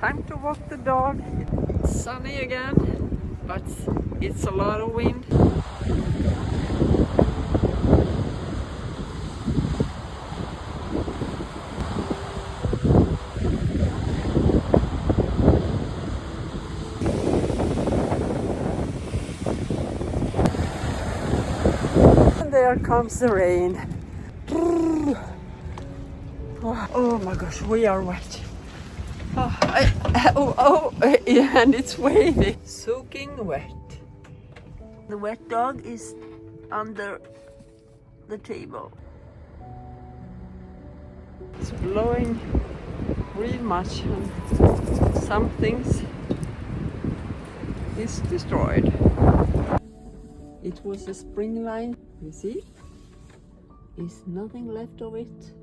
Time to walk the dog. It's sunny again, but it's a lot of wind. And there comes the rain. Oh my gosh, we are wet. And it's wavy. Soaking wet. The wet dog is under the table. It's blowing real much and some things is destroyed. It was a spring line, you see? There's nothing left of it.